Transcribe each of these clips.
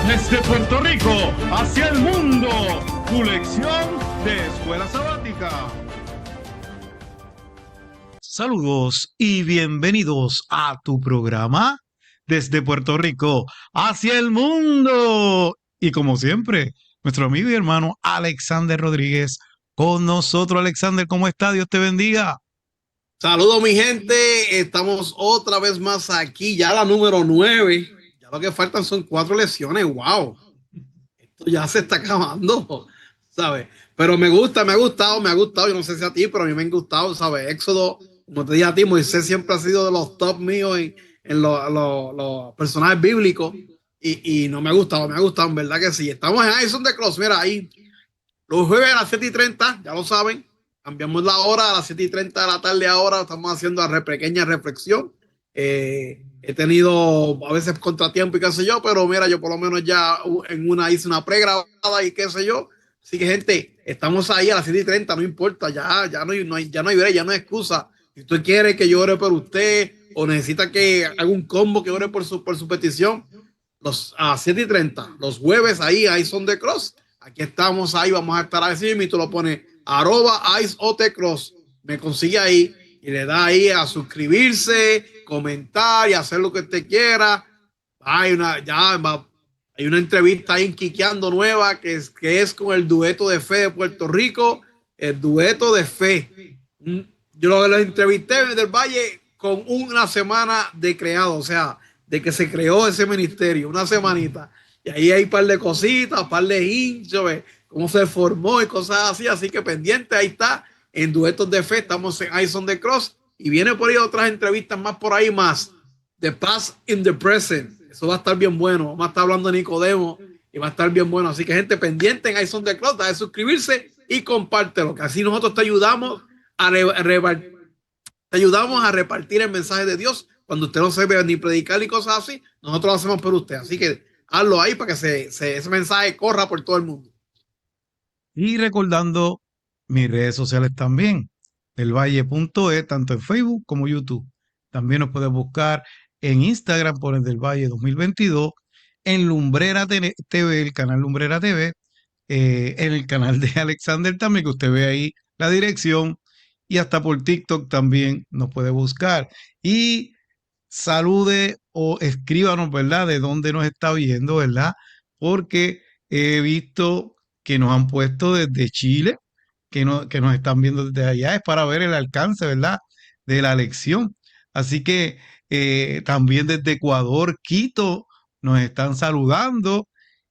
Desde Puerto Rico hacia el mundo, tu lección de escuela sabática. Saludos y bienvenidos a tu programa Desde Puerto Rico hacia el mundo. Y como siempre, nuestro amigo y hermano Alexander Rodríguez con nosotros. Alexander, ¿cómo está? Dios te bendiga. Saludos, mi gente. Estamos otra vez más aquí, ya la número 9. Ya lo que faltan son 4 lecciones. ¡Wow! Esto ya se está acabando, ¿sabes? Pero me gusta, me ha gustado. Yo no sé si a ti, pero a mí me ha gustado, ¿sabes? Éxodo, como te dije a ti, Moisés siempre ha sido de los top míos en los personajes bíblicos. Y no me ha gustado, en verdad que sí. Estamos en Ison de Cross, mira ahí. Los jueves a las 7:30, ya lo saben. Cambiamos la hora a las 7:30 de la tarde ahora. Estamos haciendo una pequeña reflexión. He tenido a veces contratiempo y qué sé yo, pero mira, yo por lo menos ya en una hice una pregrabada y qué sé yo. Así que, gente, estamos ahí a las 7:30, no importa, ya no hay excusa. Si usted quiere que yo ore por usted o necesita que haga un combo que ore por su petición, a 7:30, los jueves ahí son de Cross. Aquí estamos, ahí vamos a estar así, y tú lo pones @IceOTCross, me consigue ahí y le da ahí a suscribirse, comentar y hacer lo que usted quiera. Hay una entrevista ahí en Quiqueando nueva que es con el dueto de fe de Puerto Rico, el dueto de fe. Yo lo entrevisté del Valle con una semana de creado, o sea, de que se creó ese ministerio, una semanita. Y ahí hay un par de cositas, un par de hinchos, cómo se formó y cosas así. Así que pendiente, ahí está, en Duetos de Fe, estamos en Ison de Cross. Y viene por ahí otras entrevistas más por ahí más. The Past in the Present. Eso va a estar bien bueno. Vamos a estar hablando de Nicodemo y va a estar bien bueno. Así que, gente, pendiente en Ison de Cross, de suscribirse y compártelo, que así nosotros te ayudamos a repartir el mensaje de Dios. Cuando usted no se ve ni predicar ni cosas así, nosotros lo hacemos por usted. Así que hazlo ahí para que ese mensaje corra por todo el mundo. Y recordando mis redes sociales también, delvalle.e, tanto en Facebook como YouTube. También nos puedes buscar en Instagram por el Del Valle 2022, en Lumbrera TV, el canal Lumbrera TV, en el canal de Alexander también, que usted ve ahí la dirección, y hasta por TikTok también nos puede buscar. Y salude o escríbanos, ¿verdad? De dónde nos está viendo, ¿verdad? Porque he visto que nos han puesto desde Chile, que nos están viendo desde allá, es para ver el alcance, ¿verdad? De la lección. Así que también desde Ecuador, Quito, nos están saludando.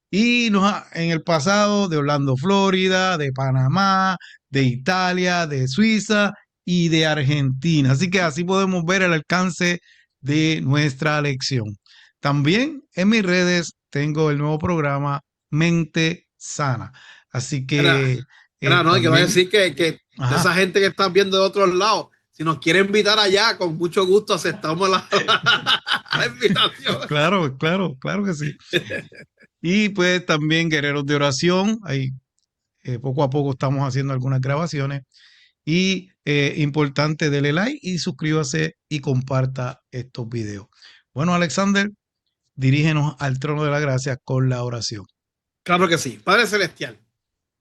Y en el pasado de Orlando, Florida, de Panamá, de Italia, de Suiza y de Argentina. Así que así podemos ver el alcance de nuestra lección. También en mis redes tengo el nuevo programa Mente Sana. Así que No, quiero también... decir que esa gente que están viendo de otros lados, si nos quiere invitar allá, con mucho gusto aceptamos la invitación. Claro, claro, claro que sí. Y pues también Guerreros de Oración, ahí poco a poco estamos haciendo algunas grabaciones. Y importante, dele like y suscríbase y comparta estos videos. Bueno, Alexander, dirígenos al trono de la gracia con la oración. Claro que sí. Padre Celestial,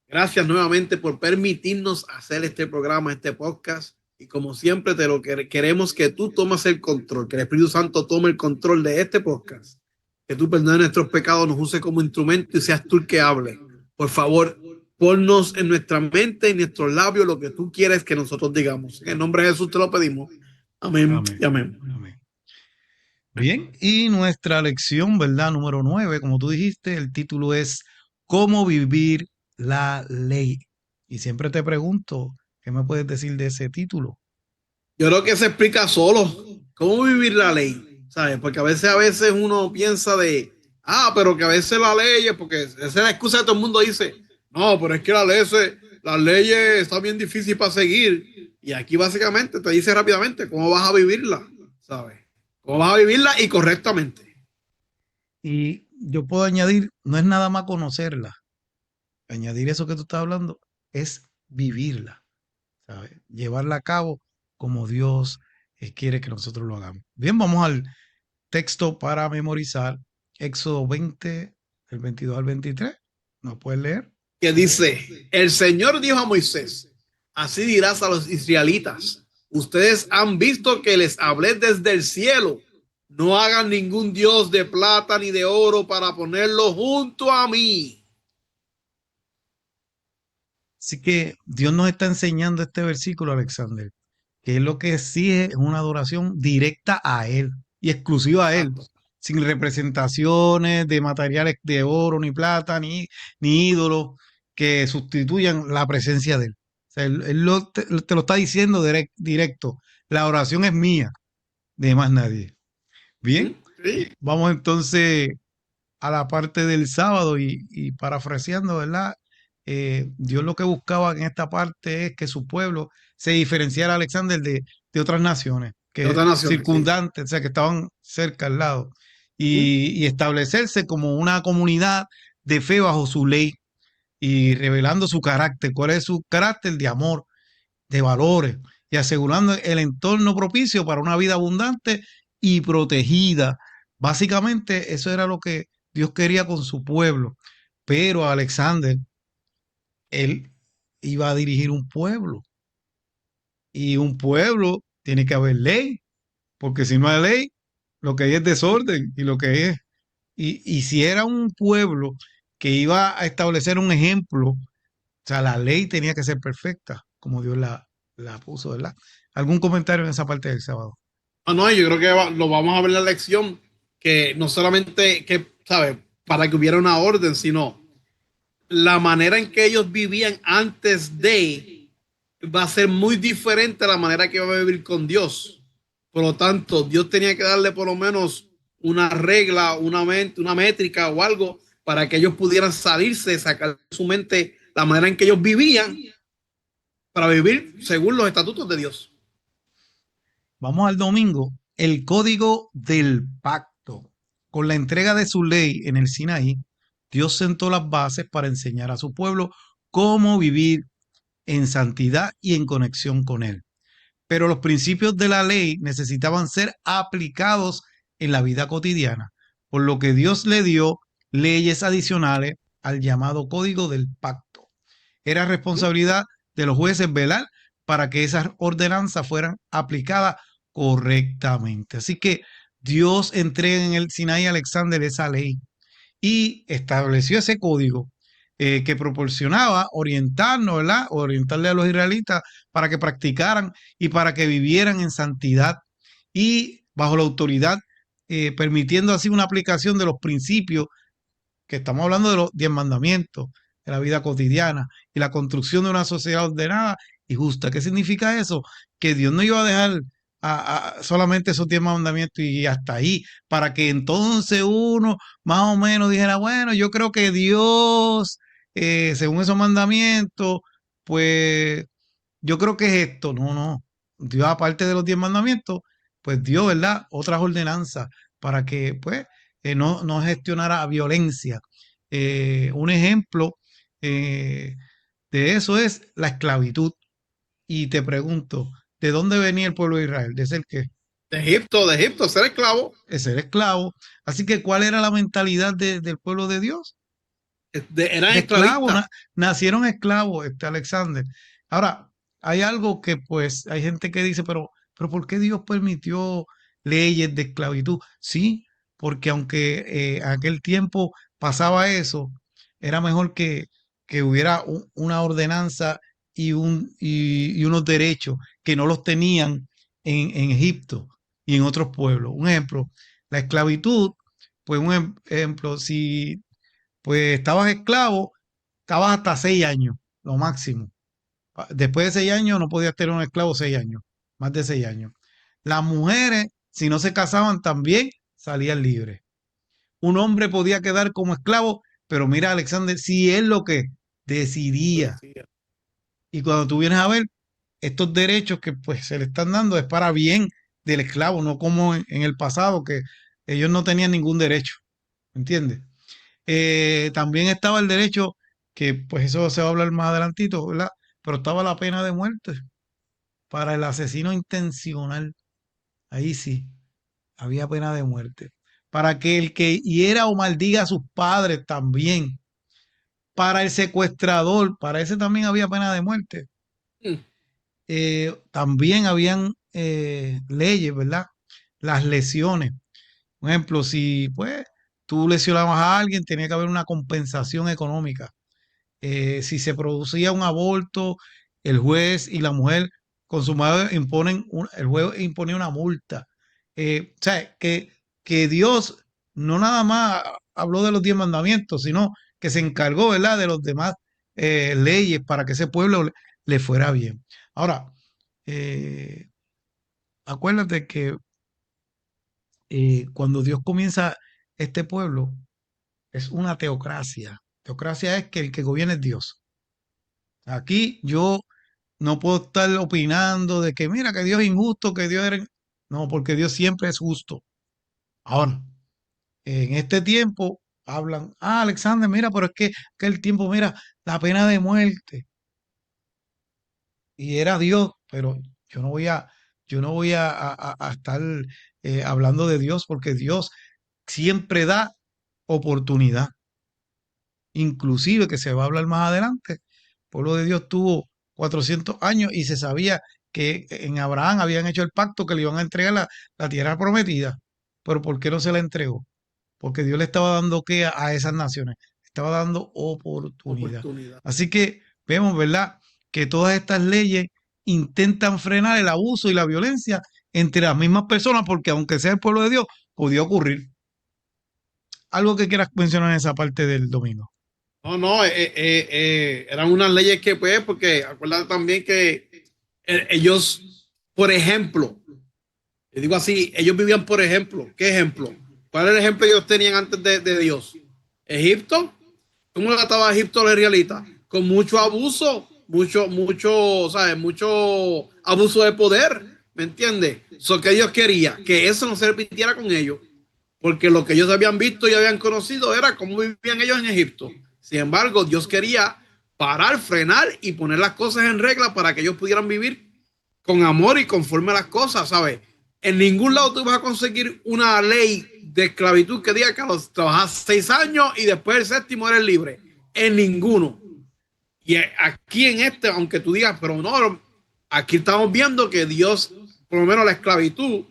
gracias nuevamente por permitirnos hacer este programa, este podcast. Y como siempre, queremos que tú tomes el control, que el Espíritu Santo tome el control de este podcast. Que tú perdones nuestros pecados, nos use como instrumento y seas tú el que hable. Por favor, ponnos en nuestra mente, en nuestros labios, lo que tú quieres que nosotros digamos. En el nombre de Jesús te lo pedimos. Amén. Amén. Y amén. Amén. Bien, y nuestra lección, ¿verdad? Número 9, como tú dijiste, el título es ¿Cómo vivir la ley? Y siempre te pregunto, ¿qué me puedes decir de ese título? Yo creo que se explica solo cómo vivir la ley, ¿sabes? Porque a veces uno piensa pero que a veces la ley es porque esa es la excusa que todo el mundo dice, no, pero es que las leyes están bien difíciles para seguir. Y aquí básicamente te dice rápidamente cómo vas a vivirla, ¿sabes? Cómo vas a vivirla y correctamente. Y yo puedo añadir, no es nada más conocerla, añadir eso que tú estás hablando, es vivirla, ¿sabes? Llevarla a cabo como Dios quiere que nosotros lo hagamos. Bien, vamos al texto para memorizar. Éxodo 20, del 22 al 23. ¿No puedes leer? Que dice, el Señor dijo a Moisés, así dirás a los israelitas, ustedes han visto que les hablé desde el cielo, no hagan ningún dios de plata ni de oro para ponerlo junto a mí. Así que Dios nos está enseñando este versículo, Alexander, que es lo que exige es una adoración directa a Él y exclusiva a Él, Exacto. sin representaciones de materiales de oro, ni plata, ni ídolos que sustituyan la presencia de Él. O sea, te lo está diciendo directo. La oración es mía, de más nadie. Bien, Sí. vamos entonces a la parte del sábado y parafraseando, ¿verdad? Dios lo que buscaba en esta parte es que su pueblo se diferenciara, Alexander, de otras naciones, De que otras naciones, sí. circundantes, o sea, que estaban cerca al lado, y establecerse como una comunidad de fe bajo su ley y revelando su carácter. ¿Cuál es su carácter? De amor, de valores y asegurando el entorno propicio para una vida abundante y protegida. Básicamente eso era lo que Dios quería con su pueblo. Pero Alexander, él iba a dirigir un pueblo y un pueblo tiene que haber ley, porque si no hay ley, lo que hay es desorden y lo que es. Y si era un pueblo que iba a establecer un ejemplo, o sea, la ley tenía que ser perfecta, como Dios la puso, ¿verdad? ¿Algún comentario en esa parte del sábado? Ah, no, yo creo que lo vamos a ver en la lección, que no solamente que, ¿sabes? Para que hubiera una orden, sino la manera en que ellos vivían antes de va a ser muy diferente a la manera que va a vivir con Dios. Por lo tanto, Dios tenía que darle por lo menos una regla, una métrica o algo para que ellos pudieran salirse, sacar de su mente la manera en que ellos vivían para vivir según los estatutos de Dios. Vamos al domingo, el código del pacto. Con la entrega de su ley en el Sinaí, Dios sentó las bases para enseñar a su pueblo cómo vivir en santidad y en conexión con Él. Pero los principios de la ley necesitaban ser aplicados en la vida cotidiana, por lo que Dios le dio leyes adicionales al llamado código del pacto. Era responsabilidad de los jueces velar para que esas ordenanzas fueran aplicadas correctamente. Así que Dios entrega en el Sinaí a Alexander esa ley y estableció ese código que proporcionaba orientarnos, ¿verdad? Orientarle a los israelitas para que practicaran y para que vivieran en santidad y bajo la autoridad, permitiendo así una aplicación de los principios que estamos hablando de los 10 mandamientos de la vida cotidiana y la construcción de una sociedad ordenada y justa. ¿Qué significa eso? Que Dios no iba a dejar solamente esos 10 mandamientos y hasta ahí, para que entonces uno más o menos dijera, bueno, yo creo que Dios, según esos mandamientos, pues yo creo que es esto. No, no. Dios, aparte de los 10 mandamientos, pues dio, ¿verdad? Otras ordenanzas para que, pues, no gestionara violencia. Un ejemplo de eso es la esclavitud. Y te pregunto, ¿de dónde venía el pueblo de Israel? De ser que De Egipto, ser esclavo. de ser esclavo. Así que, ¿cuál era la mentalidad del pueblo de Dios? Eran De esclavos, esclavistas. nacieron esclavos, Alexander. Ahora, hay algo que pues hay gente que dice, pero ¿por qué Dios permitió leyes de esclavitud? Sí, porque aunque en aquel tiempo pasaba eso, era mejor que hubiera una ordenanza y unos derechos que no los tenían en Egipto y en otros pueblos. Un ejemplo, la esclavitud, pues un ejemplo, si pues estabas esclavo, estabas hasta 6 años, lo máximo. Después de 6 años no podías tener un esclavo 6 años, más de 6 años. Las mujeres, si no se casaban, también salían libres. Un hombre podía quedar como esclavo, pero mira, Alexander, si él lo que decidía. Y cuando tú vienes a ver, estos derechos que pues se le están dando es para bien del esclavo, no como en el pasado, que ellos no tenían ningún derecho. ¿Entiendes? También estaba el derecho, que pues eso se va a hablar más adelantito, ¿verdad? Pero estaba la pena de muerte para el asesino intencional. Ahí sí, había pena de muerte. para que el que hiera o maldiga a sus padres también, para el secuestrador, para ese también había pena de muerte. Mm. También habían leyes, ¿verdad? Las lesiones. Por ejemplo, si pues tú lesionabas a alguien, tenía que haber una compensación económica. Si se producía un aborto, el juez y la mujer consumada el juez imponía una multa. O sea, que Dios no nada más habló de los 10 mandamientos, sino que se encargó, ¿verdad?, de los demás leyes para que ese pueblo le fuera bien. Ahora, eh, acuérdate que cuando Dios comienza este pueblo, es una teocracia. Teocracia es que el que gobierna es Dios. Aquí yo no puedo estar opinando de que mira que Dios es injusto, que Dios era... No, porque Dios siempre es justo. Ahora, en este tiempo hablan, Alexander, mira, pero es que el tiempo, mira, la pena de muerte. Y era Dios, pero yo no voy a, yo no voy a estar hablando de Dios porque Dios siempre da oportunidad. Inclusive que se va a hablar más adelante. El pueblo de Dios tuvo 400 años y se sabía que en Abraham habían hecho el pacto que le iban a entregar la tierra prometida. Pero ¿por qué no se la entregó? Porque Dios le estaba dando ¿qué a esas naciones? Estaba dando oportunidad. Oportunidad. Así que vemos, ¿verdad? Que todas estas leyes intentan frenar el abuso y la violencia entre las mismas personas, porque aunque sea el pueblo de Dios, podía ocurrir. Algo que quieras mencionar en esa parte del dominio. No, no, eran unas leyes que, pues, porque acuérdate también que ellos, por ejemplo, le digo así, ellos vivían por ejemplo. ¿Qué ejemplo? ¿Cuál era el ejemplo que ellos tenían antes de Dios? Egipto. ¿Cómo estaba Egipto los israelitas? Con mucho abuso, ¿sabes? Mucho abuso de poder, ¿me entiendes? Eso que Dios quería, que eso no se repitiera con ellos, porque lo que ellos habían visto y habían conocido era cómo vivían ellos en Egipto. Sin embargo, Dios quería parar, frenar y poner las cosas en regla para que ellos pudieran vivir con amor y conforme a las cosas, ¿sabes? En ningún lado tú vas a conseguir una ley de esclavitud que diga que los trabajas 6 años y después el séptimo eres libre. En ninguno. Y aquí en este, aunque tú digas, pero no, aquí estamos viendo que Dios, por lo menos la esclavitud,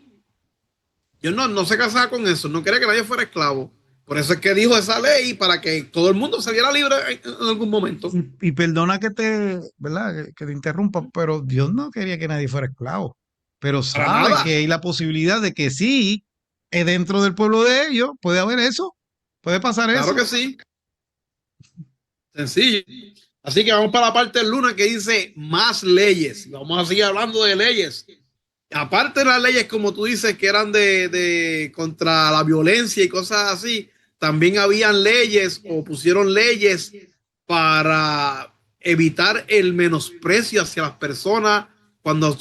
Dios no se casaba con eso, no quería que nadie fuera esclavo. Por eso es que dijo esa ley para que todo el mundo saliera libre en algún momento. Y perdona que te, ¿verdad? Que te interrumpa, pero Dios no quería que nadie fuera esclavo. Pero Para sabe nada. que hay la posibilidad de que sí, dentro del pueblo de ellos puede haber eso, puede pasar Claro eso. que sí. Sencillo. Así que vamos para la parte del Luna que dice más leyes. Vamos a seguir hablando de leyes. Aparte de las leyes, como tú dices, que eran de contra la violencia y cosas así, también habían leyes o pusieron leyes para evitar el menosprecio hacia las personas cuando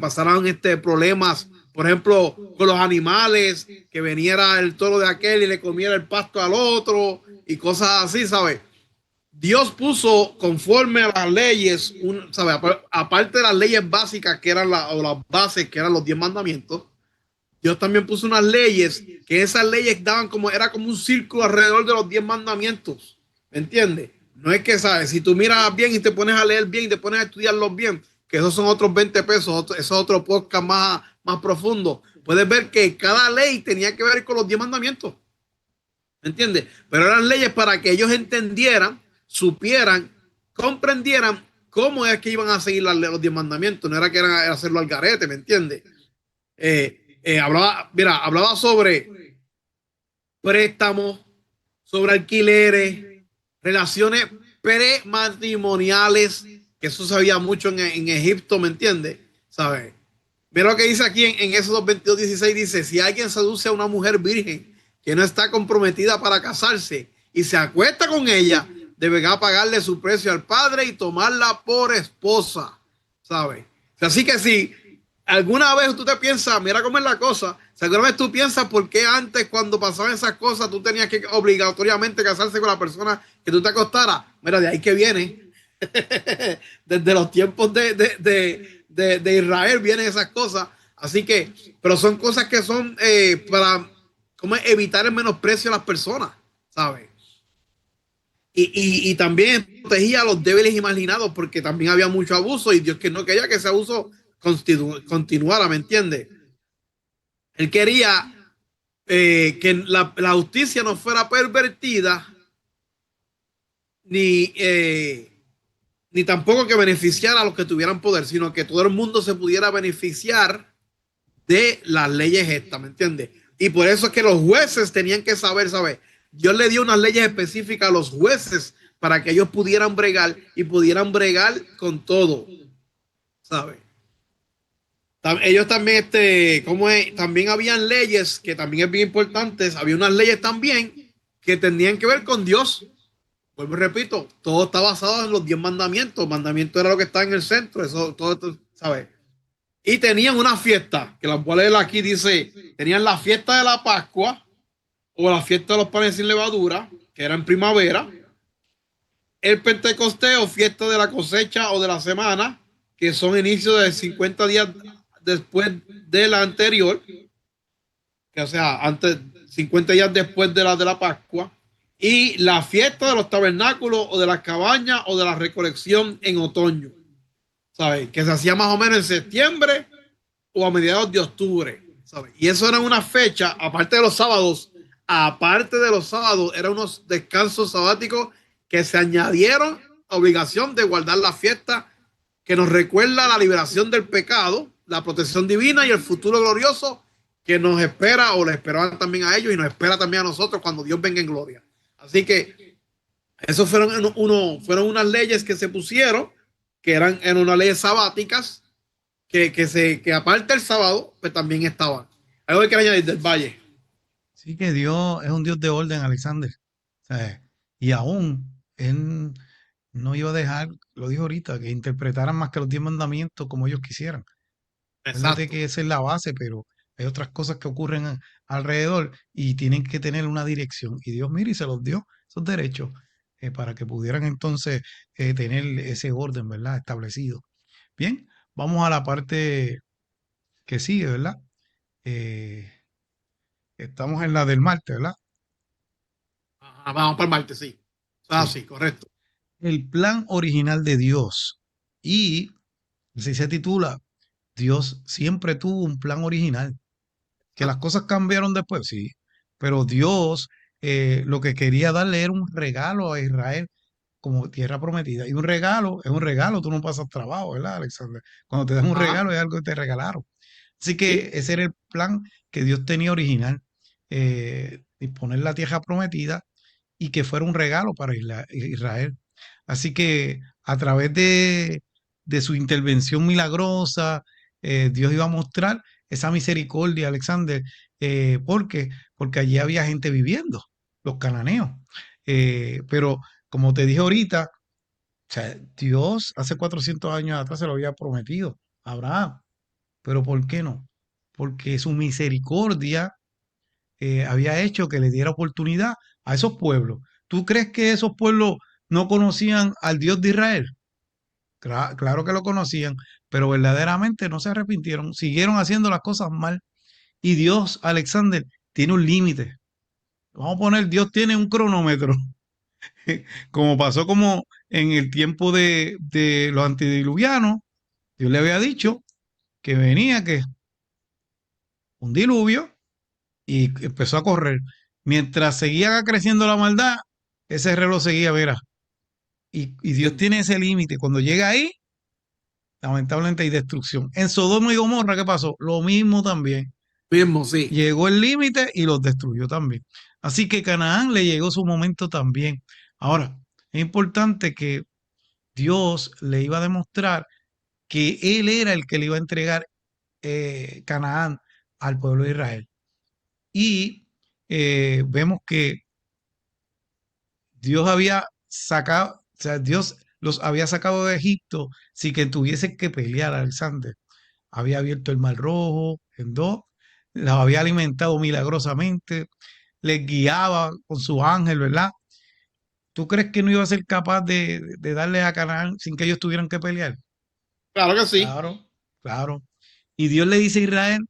pasaran problemas, por ejemplo, con los animales, que viniera el toro de aquel y le comiera el pasto al otro y cosas así, ¿sabes? Dios puso conforme a las leyes, ¿sabe? Aparte de las leyes básicas que eran o las bases que eran los 10 mandamientos, Dios también puso unas leyes que esas leyes daban era como un círculo alrededor de los 10 mandamientos. ¿Me entiendes? No es que, ¿sabes? Si tú miras bien y te pones a leer bien y te pones a estudiarlos bien, que esos son otros 20 pesos, eso es otro podcast más profundo. Puedes ver que cada ley tenía que ver con los 10 mandamientos. ¿Me entiendes? Pero eran leyes para que ellos entendieran, supieran, comprendieran cómo es que iban a seguir los 10 mandamientos. No era que era hacerlo al garete, ¿me entiendes? Hablaba sobre préstamos, sobre alquileres, relaciones prematrimoniales, que eso se veía mucho en Egipto, ¿me entiendes? ¿Sabes? Mira lo que dice aquí en Éxodo 22:16, dice, si alguien seduce a una mujer virgen que no está comprometida para casarse y se acuesta con ella, deberá pagarle su precio al padre y tomarla por esposa, ¿sabes? Así que si alguna vez tú te piensas, mira cómo es la cosa, si alguna vez tú piensas por qué antes cuando pasaban esas cosas tú tenías que obligatoriamente casarse con la persona que tú te acostaras, mira, de ahí que viene. Desde los tiempos de Israel vienen esas cosas. Así que, pero son cosas que son para cómo es evitar el menosprecio a las personas, ¿sabes? Y también protegía a los débiles y marginados porque también había mucho abuso y Dios que no quería que ese abuso continuara, ¿me entiendes? Él quería que la justicia no fuera pervertida ni, ni tampoco que beneficiara a los que tuvieran poder, sino que todo el mundo se pudiera beneficiar de las leyes estas, ¿me entiendes? Y por eso es que los jueces tenían que saber, ¿sabes? Dios le dio unas leyes específicas a los jueces para que ellos pudieran bregar y pudieran bregar con todo, ¿sabes? Ellos también, ¿cómo es? También habían leyes que también es bien importantes. Había unas leyes también que tenían que ver con Dios. Vuelvo y repito, todo está basado en los 10 mandamientos. Mandamiento era lo que está en el centro, eso, todo esto, ¿sabes? Y tenían una fiesta, que la voy a leer aquí, dice, tenían la fiesta de la Pascua o la fiesta de los panes sin levadura, que era en primavera, el Pentecostés o fiesta de la cosecha o de la semana, que son inicios de 50 días después de la anterior, que o sea, antes, 50 días después de la Pascua, y la fiesta de los tabernáculos o de las cabañas o de la recolección en otoño, ¿sabes? Que se hacía más o menos en septiembre o a mediados de octubre, ¿sabes? Y eso era una fecha, aparte de los sábados, eran unos descansos sabáticos que se añadieron a obligación de guardar la fiesta que nos recuerda la liberación del pecado, la protección divina y el futuro glorioso que nos espera o le esperaban también a ellos y nos espera también a nosotros cuando Dios venga en gloria. Así que esos fueron unas leyes que se pusieron, que eran unas leyes sabáticas, que aparte del sábado, pues también estaban. Algo que quiero añadir del Valle. Sí que Dios es un Dios de orden, Alexander. O sea, y aún Él no iba a dejar, lo dijo ahorita, que interpretaran más que los 10 mandamientos como ellos quisieran. Acuérdate Exacto. que esa es la base, pero hay otras cosas que ocurren alrededor y tienen que tener una dirección. Y Dios, mira, y se los dio esos derechos para que pudieran entonces tener ese orden, ¿verdad? Establecido. Bien, vamos a la parte que sigue, ¿verdad? Eh, estamos en la del martes, ¿verdad? Ajá, vamos para el martes, sí. Ah, Sí. sí, correcto. El plan original de Dios. Y así se titula, Dios siempre tuvo un plan original. Que las Exacto. cosas cambiaron después, sí, pero Dios lo que quería darle era un regalo a Israel como tierra prometida. Y un regalo es un regalo, tú no pasas trabajo, ¿verdad, Alexander? Cuando te dan un Ajá, regalo es algo que te regalaron. Así que sí. ese era el plan que Dios tenía original, disponer la tierra prometida y que fuera un regalo para Israel. Así que a través de su intervención milagrosa, Dios iba a mostrar esa misericordia, Alexander, ¿por qué? Porque allí había gente viviendo, los cananeos. Pero como te dije ahorita, o sea, Dios hace 400 años atrás se lo había prometido a Abraham, pero ¿por qué no? Porque su misericordia había hecho que le diera oportunidad a esos pueblos. ¿Tú crees que esos pueblos no conocían al Dios de Israel? Claro que lo conocían, pero verdaderamente no se arrepintieron, siguieron haciendo las cosas mal. Y Dios, Alexander, tiene un límite. Vamos a poner, Dios tiene un cronómetro, como pasó como en el tiempo de los antediluvianos. Dios le había dicho que venía que un diluvio y empezó a correr. Mientras seguía creciendo la maldad, ese reloj seguía, verá. Y Dios Entiendo. tiene ese límite. Cuando llega ahí, lamentablemente hay destrucción. En Sodoma y Gomorra, ¿qué pasó? Lo mismo también. Mismo, sí. Llegó el límite y los destruyó también. Así que Canaán le llegó su momento también. Ahora, es importante que Dios le iba a demostrar que Él era el que le iba a entregar Canaán al pueblo de Israel. Y vemos que Dios había sacado, o sea, Dios los había sacado de Egipto sin que tuviesen que pelear, Alexander. Había abierto el mar rojo en dos, los había alimentado milagrosamente, les guiaba con su ángel, ¿verdad? ¿Tú crees que no iba a ser capaz de darles a Canaán sin que ellos tuvieran que pelear? Claro que sí. Claro, claro. Y Dios le dice a Israel,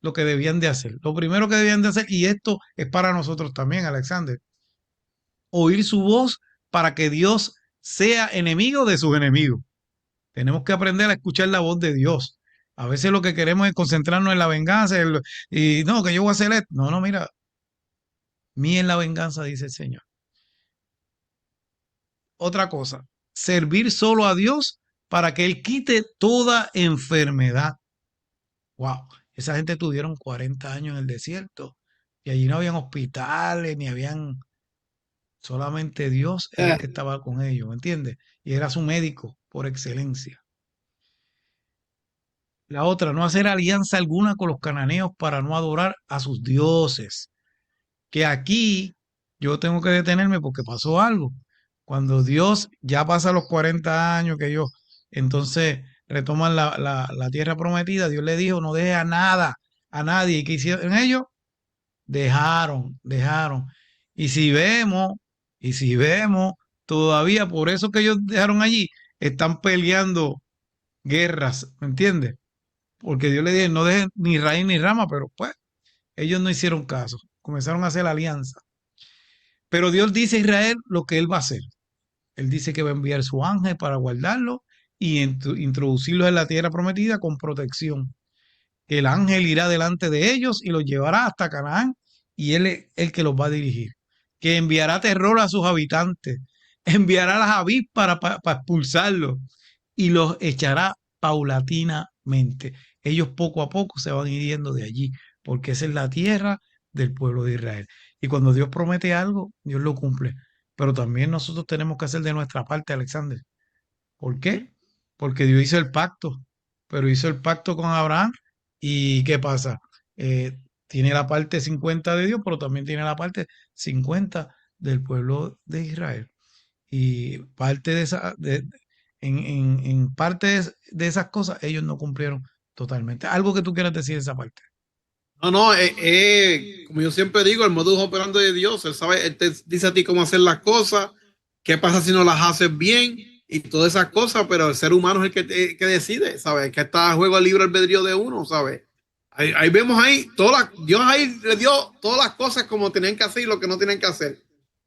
lo que debían de hacer. Lo primero que debían de hacer, y esto es para nosotros también, Alexander, oír su voz para que Dios sea enemigo de sus enemigos. Tenemos que aprender a escuchar la voz de Dios. A veces lo que queremos es concentrarnos en la venganza y no, que yo voy a hacer esto. No, no, mira, mía es la venganza, dice el Señor. Otra cosa, servir solo a Dios para que Él quite toda enfermedad. Wow, esa gente tuvieron 40 años en el desierto y allí no habían hospitales, ni habían, solamente Dios era el Eh, que estaba con ellos, ¿me entiendes? Y era su médico por excelencia. La otra, no hacer alianza alguna con los cananeos para no adorar a sus dioses. Que aquí yo tengo que detenerme porque pasó algo. Cuando Dios ya pasa los 40 años que ellos entonces retoman la tierra prometida, Dios le dijo, no deje a nada, a nadie. ¿Y qué hicieron ellos? Dejaron. Y si vemos, y si vemos, todavía por eso que ellos dejaron allí, están peleando guerras, ¿me entiendes? Porque Dios le dijo, no dejen ni raíz ni rama, pero pues ellos no hicieron caso, comenzaron a hacer alianza. Pero Dios dice a Israel lo que él va a hacer. Él dice que va a enviar su ángel para guardarlo y introducirlos en la tierra prometida con protección. El ángel irá delante de ellos y los llevará hasta Canaán y él es el que los va a dirigir. Que enviará terror a sus habitantes, enviará las avispas para expulsarlos y los echará paulatinamente. Ellos poco a poco se van yendo de allí, porque esa es la tierra del pueblo de Israel. Y cuando Dios promete algo, Dios lo cumple. Pero también nosotros tenemos que hacer de nuestra parte, Alexander. ¿Por qué? Porque Dios hizo el pacto, pero hizo el pacto con Abraham. ¿Y qué pasa? Tiene la parte 50 de Dios, pero también tiene la parte 50 del pueblo de Israel. Y parte de esa, en parte de esas cosas, ellos no cumplieron totalmente. Algo que tú quieras decir de esa parte. no, no, como yo siempre digo, el modus operandi de Dios, él sabe, él te dice a ti cómo hacer las cosas, qué pasa si no las haces bien y todas esas cosas, pero el ser humano es el que decide, ¿sabes? Que está a juego el libre albedrío de uno, ¿sabes? Ahí vemos ahí, Dios ahí le dio todas las cosas como tenían que hacer y lo que no tenían que hacer.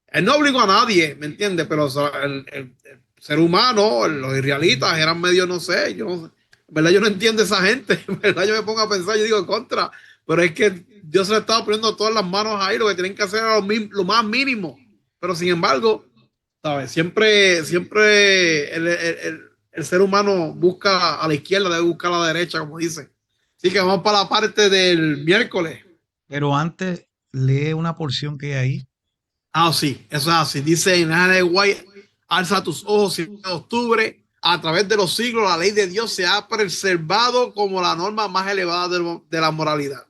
Él no obligó a nadie, ¿me entiendes? Pero o sea, el ser humano, los israelitas eran medio, no sé, yo no sé, ¿verdad? Yo no entiendo esa gente, ¿verdad? Yo me pongo a pensar, yo digo contra, pero es que Dios se le estaba poniendo todas las manos ahí, lo que tienen que hacer era lo más mínimo. Pero sin embargo, ¿sabes? Siempre el ser humano busca a la izquierda, debe buscar a la derecha, como dice. Así que vamos para la parte del miércoles. Pero antes, lee una porción que hay ahí. Ah, sí, eso es así. Dice en Ana de Guay, alza tus ojos en octubre. A través de los siglos, la ley de Dios se ha preservado como la norma más elevada de la moralidad.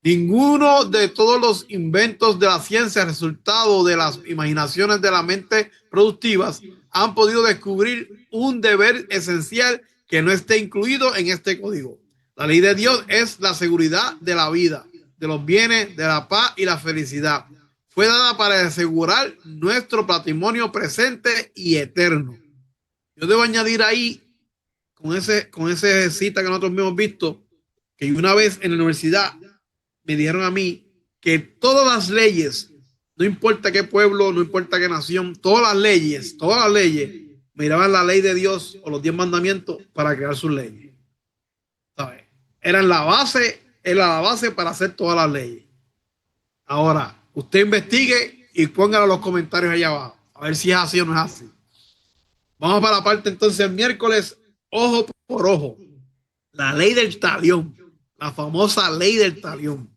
Ninguno de todos los inventos de la ciencia, resultado de las imaginaciones de la mente productivas, han podido descubrir un deber esencial que no esté incluido en este código. La ley de Dios es la seguridad de la vida, de los bienes, de la paz y la felicidad. Fue dada para asegurar nuestro patrimonio presente y eterno. Yo debo añadir ahí, con ese cita que nosotros hemos visto, que una vez en la universidad me dijeron a mí que todas las leyes, no importa qué pueblo, no importa qué nación, todas las leyes, miraban la ley de Dios o los 10 mandamientos para crear sus leyes. ¿Sabes? Era la base para hacer todas las leyes. Ahora, usted investigue y póngalo en los comentarios allá abajo, a ver si es así o no es así. Vamos para la parte entonces el miércoles, ojo por ojo. La ley del talión, la famosa ley del talión.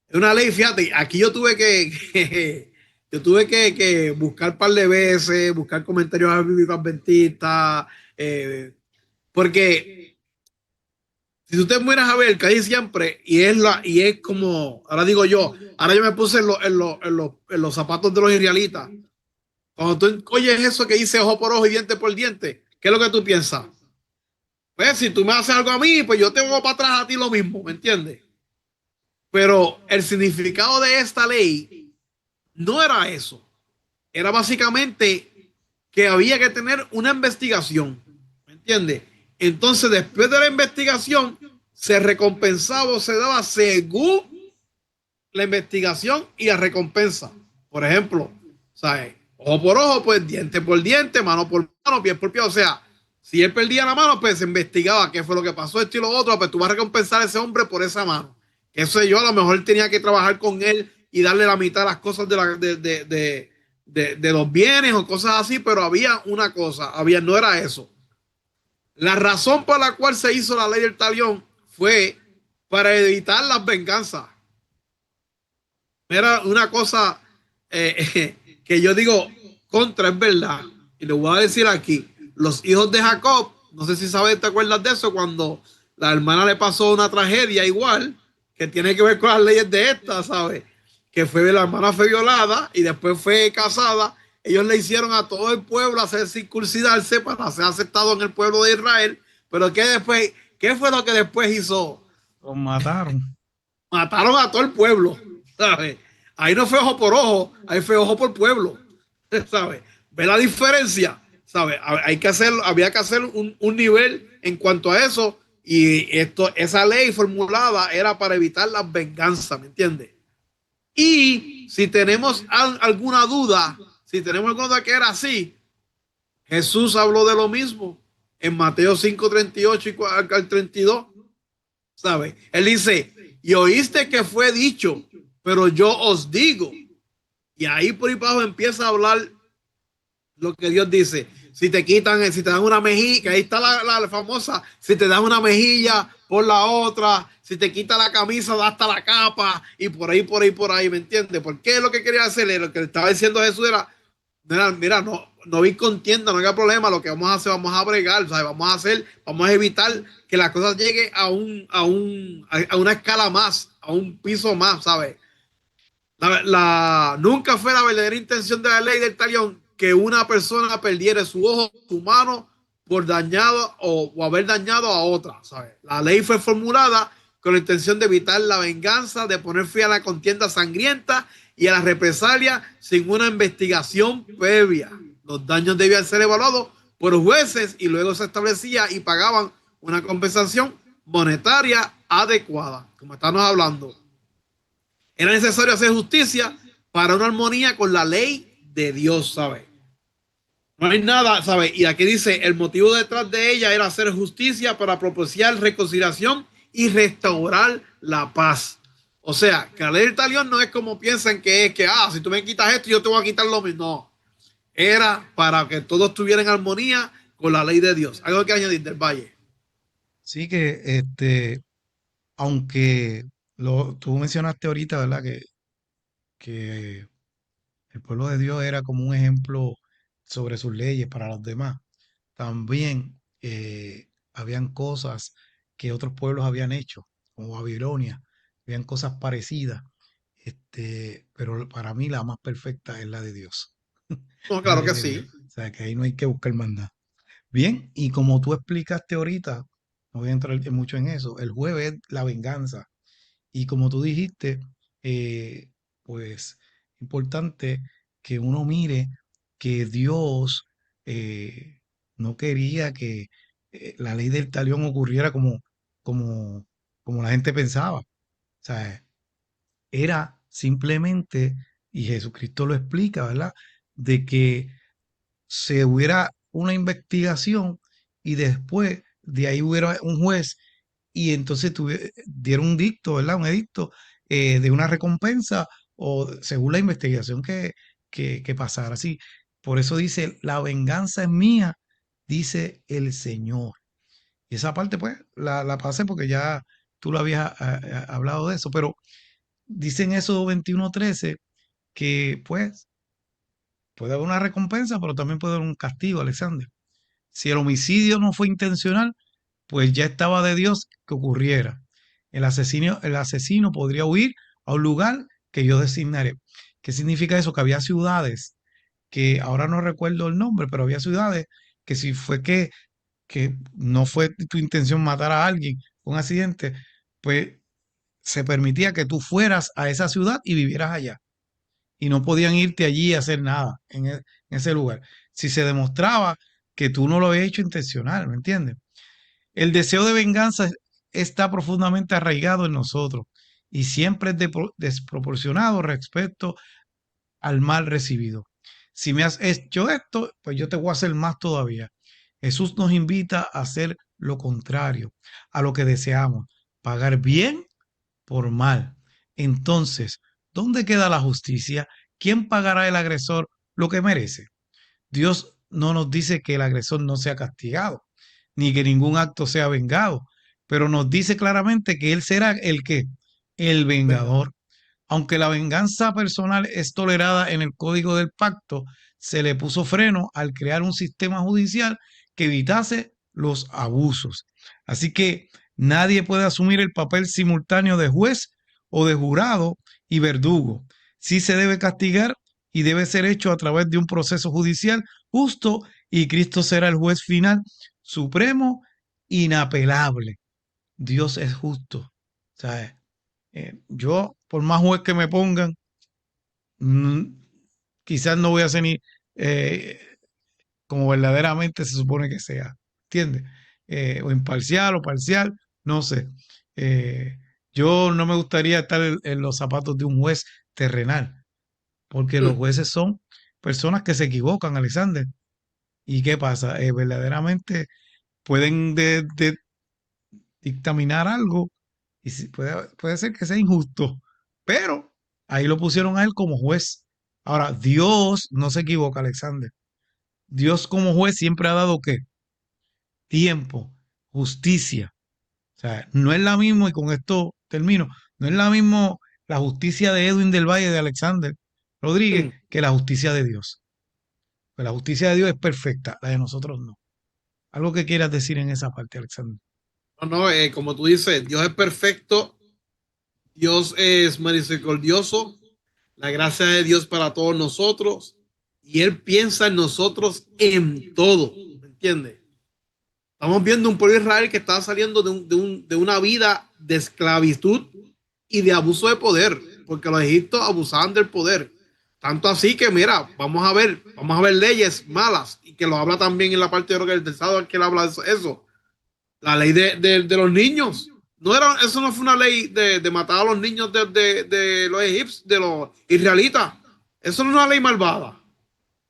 Es una ley, fíjate, aquí yo tuve que buscar un par de veces, buscar comentarios bíblicos adventistas, porque si tú te mueres a ver, casi siempre, y es como, ahora digo yo, ahora yo me puse en los zapatos de los israelitas. Cuando tú oyes eso que dice ojo por ojo y diente por diente, ¿qué es lo que tú piensas? Pues si tú me haces algo a mí, pues yo te voy para atrás a ti lo mismo, ¿me entiendes? Pero el significado de esta ley no era eso. Era básicamente que había que tener una investigación, ¿me entiendes? Entonces, después de la investigación, se recompensaba o se daba según la investigación y la recompensa. Por ejemplo, ¿sabes? Ojo por ojo, pues diente por diente, mano por mano, pie por pie. O sea, si él perdía la mano, pues se investigaba qué fue lo que pasó, esto y lo otro, pues tú vas a recompensar a ese hombre por esa mano. Eso yo a lo mejor tenía que trabajar con él y darle la mitad de las cosas de los bienes o cosas así, pero había una cosa, no era eso. La razón por la cual se hizo la ley del talión fue para evitar las venganzas. Era una cosa que yo digo contra, es verdad. Y le voy a decir aquí, los hijos de Jacob, no sé si sabes, te acuerdas de eso, cuando la hermana le pasó una tragedia igual, que tiene que ver con las leyes de esta, ¿sabes? Que fue, la hermana fue violada y después fue casada. Ellos le hicieron a todo el pueblo hacer circuncidarse para ser aceptado en el pueblo de Israel. Pero ¿qué fue lo que después hizo? Los mataron. Mataron a todo el pueblo, ¿sabes? Ahí no fue ojo por ojo, ahí fue ojo por pueblo, ¿sabes? ¿Ve la diferencia? ¿Sabes? Había que hacer un nivel en cuanto a eso, y esa ley formulada era para evitar las venganzas, ¿me entiendes? Y si tenemos alguna duda, si tenemos alguna duda que era así, Jesús habló de lo mismo en Mateo 5:38 al 32. ¿Sabe? Él dice, y oíste que fue dicho, pero yo os digo. Y ahí por ahí abajo empieza a hablar lo que Dios dice. Si te quitan, si te dan una mejilla, que ahí está la famosa, si te dan una mejilla por la otra, si te quita la camisa, da hasta la capa, y por ahí, ¿me entiendes? Porque lo que quería hacer, lo que le estaba diciendo Jesús era, mira, no vi contienda, no hay problema, lo que vamos a hacer, vamos a bregar, ¿sabes? Vamos a evitar que las cosas lleguen a una escala más, a un piso más, ¿sabes? Nunca fue la verdadera intención de la ley del talión que una persona perdiera su ojo, su mano, por dañado o haber dañado a otra, ¿sabes? La ley fue formulada con la intención de evitar la venganza, de poner fin a la contienda sangrienta y a la represalia sin una investigación previa. Los daños debían ser evaluados por jueces y luego se establecía y pagaban una compensación monetaria adecuada, como estamos hablando. Era necesario hacer justicia para una armonía con la ley de Dios, ¿sabes? No hay nada, ¿sabes? Y aquí dice, el motivo detrás de ella era hacer justicia para propiciar reconciliación y restaurar la paz. O sea, que la ley del talión no es como piensan que es que, si tú me quitas esto, yo te voy a quitar lo mismo. No, era para que todos estuvieran en armonía con la ley de Dios. Algo que añadir del Valle. Sí que, aunque tú mencionaste ahorita, ¿verdad? Que el pueblo de Dios era como un ejemplo sobre sus leyes para los demás. También habían cosas que otros pueblos habían hecho, como Babilonia, habían cosas parecidas, pero para mí la más perfecta es la de Dios, No, la claro ley que de Dios. sí. O sea, que ahí no hay que buscar más nada. Bien, y como tú explicaste ahorita, no voy a entrar mucho en eso, el jueves es la venganza. Y como tú dijiste, eh, pues importante que uno mire que Dios no quería que la ley del talión ocurriera como, como la gente pensaba. O sea, era simplemente, y Jesucristo lo explica, ¿verdad? De que se hubiera una investigación y después de ahí hubiera un juez y entonces dieron un dicto, ¿verdad? Un edicto de una recompensa o según la investigación que pasara. Así, por eso dice, la venganza es mía, dice el Señor. Y esa parte, pues, la pasé porque ya tú lo habías hablado de eso, pero dicen eso 21:13 que, pues, puede haber una recompensa, pero también puede haber un castigo, Alexander. Si el homicidio no fue intencional, pues ya estaba de Dios que ocurriera. El asesino podría huir a un lugar que yo designaré. ¿Qué significa eso? Que había ciudades, que ahora no recuerdo el nombre, pero había ciudades que si fue que no fue tu intención matar a alguien, un accidente, pues se permitía que tú fueras a esa ciudad y vivieras allá. Y no podían irte allí a hacer nada en ese lugar. Si se demostraba que tú no lo habías hecho intencional, ¿me entiendes? El deseo de venganza está profundamente arraigado en nosotros y siempre es desproporcionado respecto al mal recibido. Si me has hecho esto, pues yo te voy a hacer más todavía. Jesús nos invita a hacer lo contrario a lo que deseamos, pagar bien por mal. Entonces, ¿dónde queda la justicia? ¿Quién pagará el agresor lo que merece? Dios no nos dice que el agresor no sea castigado, ni que ningún acto sea vengado, pero nos dice claramente que Él será el que, el Venga. vengador. Aunque la venganza personal es tolerada en el Código del Pacto, se le puso freno al crear un sistema judicial que evitase los abusos. Así que nadie puede asumir el papel simultáneo de juez o de jurado y verdugo. Sí se debe castigar y debe ser hecho a través de un proceso judicial justo y Cristo será el juez final, supremo, inapelable. Dios es justo. ¿Sabes? Yo, por más juez que me pongan, mm, quizás no voy a ser ni eh, como verdaderamente se supone que sea, ¿entiendes? O imparcial o parcial, no sé. Eh, yo no me gustaría estar en los zapatos de un juez terrenal, porque los Mm. jueces son personas que se equivocan, Alexander. ¿Y qué pasa? Verdaderamente pueden dictaminar algo y puede ser que sea injusto, pero ahí lo pusieron a él como juez. Ahora, Dios no se equivoca, Alexander. Dios como juez siempre ha dado ¿qué? Tiempo, justicia. O sea, no es la misma, y con esto termino, no es la misma la justicia de Edwin del Valle de Alexander Rodríguez Mm. que la justicia de Dios. Pues la justicia de Dios es perfecta, la de nosotros no. Algo que quieras decir en esa parte, Alexander. No, no, como tú dices, Dios es perfecto, Dios es misericordioso, la gracia de Dios para todos nosotros y Él piensa en nosotros en todo, ¿me entiendes? Estamos viendo un pueblo de Israel que está saliendo de una vida de esclavitud y de abuso de poder, porque los egipcios abusaban del poder. Tanto así que, mira, vamos a ver leyes malas, y que lo habla también en la parte del Estado, que él habla de eso. La ley de los niños. No era, eso no fue una ley de matar a los niños de los egipcios, de los israelitas. Eso no es una ley malvada.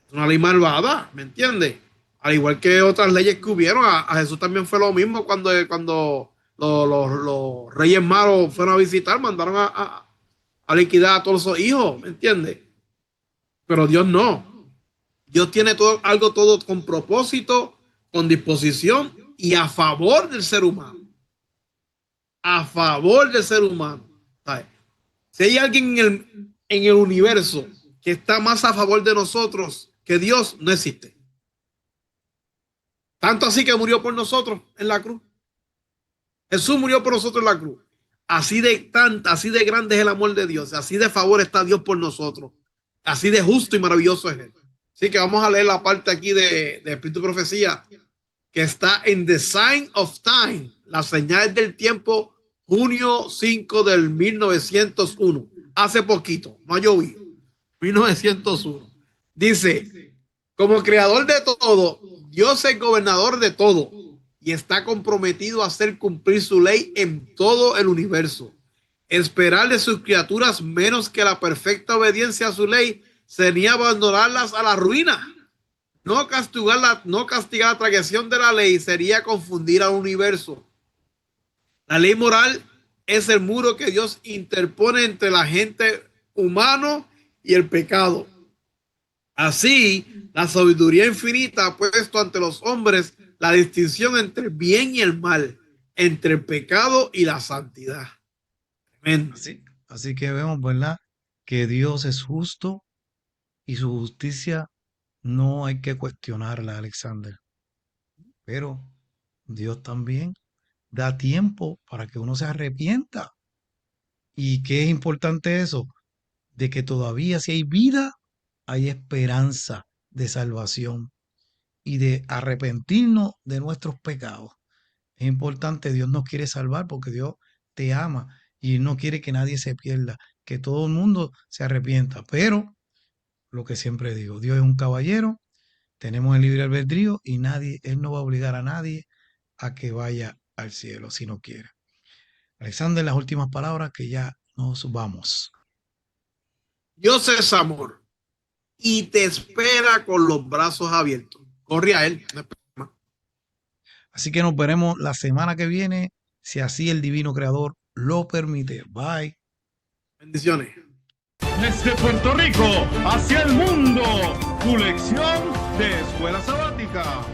Es una ley malvada, ¿me entiendes? Al igual que otras leyes que hubieron, a Jesús también fue lo mismo cuando los reyes malos fueron a visitar, mandaron a liquidar a todos sus hijos, ¿me entiendes? Pero Dios no. Dios tiene todo, algo todo con propósito, con disposición y a favor del ser humano. A favor del ser humano. ¿Sabes? Si hay alguien en el universo que está más a favor de nosotros que Dios, no existe. Tanto así que murió por nosotros en la cruz. Jesús murió por nosotros en la cruz. Así de grande es el amor de Dios. Así de favor está Dios por nosotros. Así de justo y maravilloso es Él. Así que vamos a leer la parte aquí de Espíritu y Profecía que está en The Sign of Time, las señales del tiempo, junio 5 del 1901. Hace poquito, no ha llovido. 1901. Dice, como creador de todo, Dios es gobernador de todo y está comprometido a hacer cumplir su ley en todo el universo. Esperar de sus criaturas menos que la perfecta obediencia a su ley sería abandonarlas a la ruina. No castigar la transgresión de la ley sería confundir al universo. La ley moral es el muro que Dios interpone entre la gente humano y el pecado. Así, la sabiduría infinita ha puesto ante los hombres la distinción entre el bien y el mal, entre el pecado y la santidad. Tremendo. Así que vemos, ¿verdad? Que Dios es justo y su justicia no hay que cuestionarla, Alexander. Pero Dios también da tiempo para que uno se arrepienta. ¿Y qué es importante eso? De que todavía si hay vida, hay esperanza de salvación y de arrepentirnos de nuestros pecados. Es importante, Dios nos quiere salvar porque Dios te ama y no quiere que nadie se pierda, que todo el mundo se arrepienta. Pero, lo que siempre digo, Dios es un caballero, tenemos el libre albedrío y Él no va a obligar a nadie a que vaya al cielo si no quiere. Alexander, las últimas palabras que ya nos vamos. Dios es amor y te espera con los brazos abiertos. Corre a él. Así que nos veremos la semana que viene, si así el divino creador lo permite. Bye. Bendiciones. Desde Puerto Rico hacia el mundo, tu lección de escuela sabática.